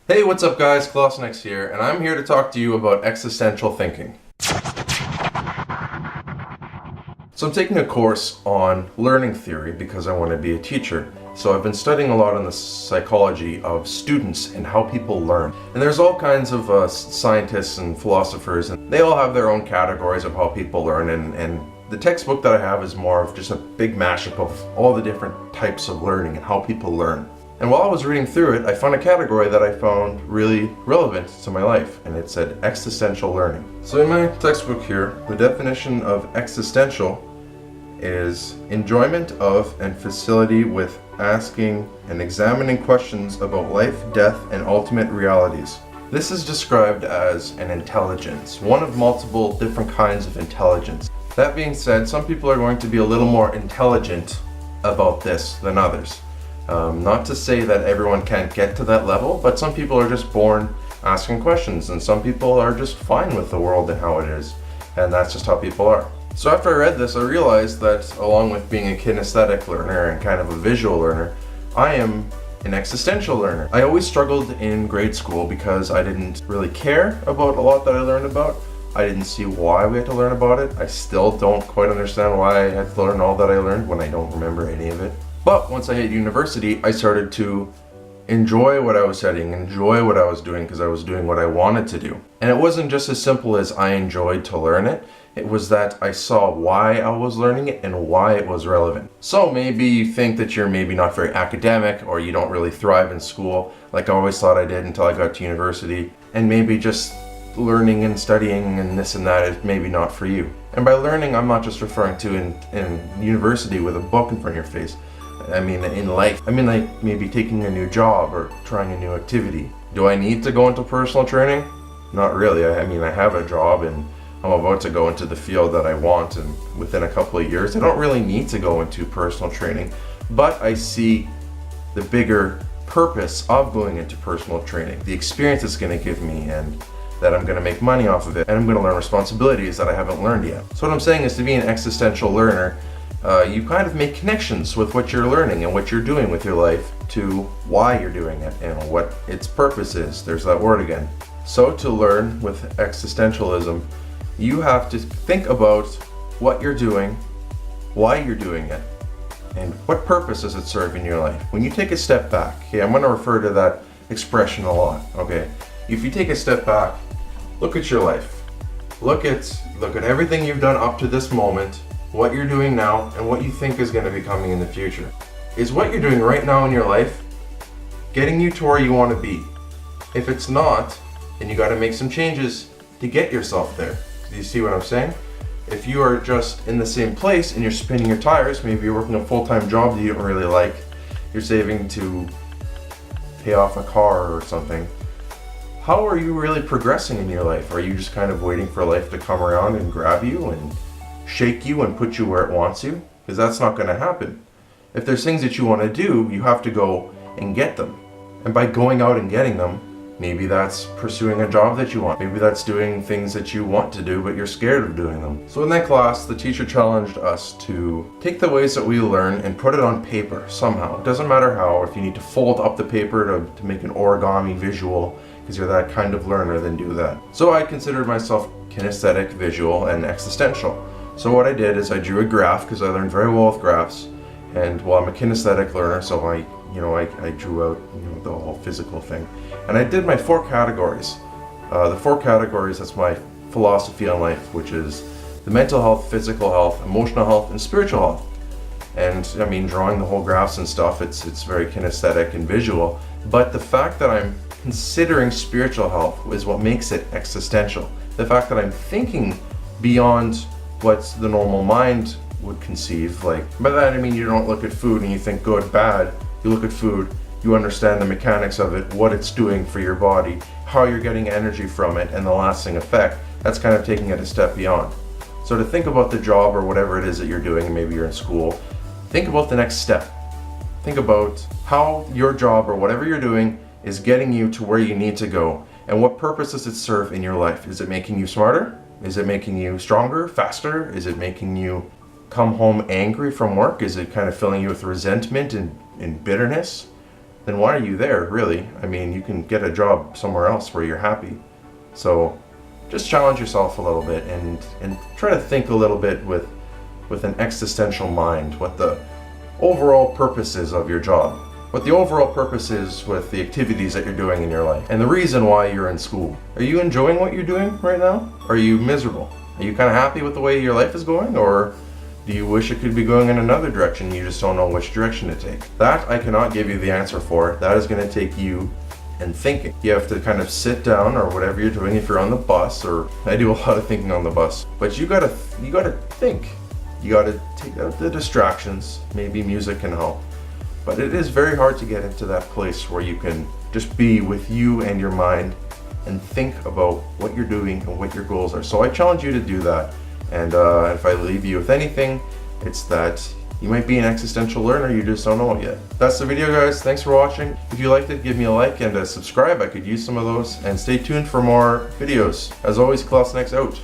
Hey, what's up guys? Klosnex here, and I'm here to talk to you about existential thinking. So I'm taking a course on learning theory because I want to be a teacher. So I've been studying a lot on the psychology of students and how people learn. And there's all kinds of scientists and philosophers, and they all have their own categories of how people learn, and the textbook that I have is more of just a big mashup of all the different types of learning and how people learn. And while I was reading through it, I found a category that I found really relevant to my life, and it said existential learning. So in my textbook here, the definition of existential is enjoyment of and facility with asking and examining questions about life, death, and ultimate realities. This is described as an intelligence, one of multiple different kinds of intelligence. That being said, some people are going to be a little more intelligent about this than others. Not to say that everyone can't get to that level, but some people are just born asking questions, and some people are just fine with the world and how it is, and that's just how people are. So after I read this, I realized that along with being a kinesthetic learner and kind of a visual learner, I am an existential learner. I always struggled in grade school because I didn't really care about a lot that I learned about. I didn't see why we had to learn about it. I still don't quite understand why I had to learn all that I learned when I don't remember any of it. But once I hit university, I started to enjoy what I was studying, enjoy what I was doing, because I was doing what I wanted to do. And it wasn't just as simple as I enjoyed to learn it. It was that I saw why I was learning it and why it was relevant. So maybe you think that you're maybe not very academic, or you don't really thrive in school, like I always thought I did until I got to university. And maybe just learning and studying and this and that is maybe not for you. And by learning, I'm not just referring to in university with a book in front of your face. I mean in life. I mean like maybe taking a new job or trying a new activity. Do I need to go into personal training? Not really. I mean I have a job and I'm about to go into the field that I want, and within a couple of years I don't really need to go into personal training, but I see the bigger purpose of going into personal training, the experience it's going to give me, and that I'm going to make money off of it, and I'm going to learn responsibilities that I haven't learned yet. So what I'm saying is, to be an existential learner, you kind of make connections with what you're learning and what you're doing with your life to why you're doing it and what its purpose is. There's that word again. So to learn with existentialism, you have to think about what you're doing, why you're doing it, and what purpose does it serve in your life. When you take a step back, okay, I'm going to refer to that expression a lot, okay? If you take a step back, look at your life. Look at everything you've done up to this moment, what you're doing now, and what you think is going to be coming in the future. Is what you're doing right now in your life getting you to where you want to be? If it's not, then you got to make some changes to get yourself there. Do you see what I'm saying? If you are just in the same place and you're spinning your tires, maybe you're working a full-time job that you don't really like, you're saving to pay off a car or something, how are you really progressing in your life? Are you just kind of waiting for life to come around and grab you and shake you and put you where it wants you? Because that's not going to happen. If there's things that you want to do, you have to go and get them. And by going out and getting them, maybe that's pursuing a job that you want. Maybe that's doing things that you want to do, but you're scared of doing them. So in that class, the teacher challenged us to take the ways that we learn and put it on paper somehow. It doesn't matter how. If you need to fold up the paper to make an origami visual, because you're that kind of learner, then do that. So I considered myself kinesthetic, visual, and existential. So what I did is I drew a graph, because I learned very well with graphs. And well, I'm a kinesthetic learner, so I drew out the whole physical thing. And I did my 4 categories. The 4 categories, that's my philosophy on life, which is the mental health, physical health, emotional health, and spiritual health. And I mean, drawing the whole graphs and stuff, it's very kinesthetic and visual. But the fact that I'm considering spiritual health is what makes it existential. The fact that I'm thinking beyond what the normal mind would conceive. Like, by that I mean you don't look at food and you think good, bad. You look at food, you understand the mechanics of it, what it's doing for your body, how you're getting energy from it, and the lasting effect. That's kind of taking it a step beyond. So to think about the job or whatever it is that you're doing, and maybe you're in school, think about the next step. Think about how your job or whatever you're doing is getting you to where you need to go, and what purpose does it serve in your life. Is it making you smarter? Is it making you stronger, faster? Is it making you come home angry from work? Is it kind of filling you with resentment and bitterness? then why are you there, really? I mean, you can get a job somewhere else where you're happy. So just challenge yourself a little bit and try to think a little bit with an existential mind, what the overall purpose is of your job, what the overall purpose is with the activities that you're doing in your life, and the reason why you're in school. Are you enjoying what you're doing right now? Are you miserable? Are you kind of happy with the way your life is going, or do you wish it could be going in another direction, you just don't know which direction to take? That I cannot give you the answer for. That is going to take you and thinking. You have to kind of sit down, or whatever you're doing if you're on the bus, or I do a lot of thinking on the bus. But you gotta think. You gotta take out the distractions. Maybe music can help. But it is very hard to get into that place where you can just be with you and your mind and think about what you're doing and what your goals are. So I challenge you to do that. And if I leave you with anything, it's that you might be an existential learner, you just don't know it yet. That's the video, guys. Thanks for watching. If you liked it, give me a like and a subscribe. I could use some of those. And stay tuned for more videos. As always, Klaus Next out.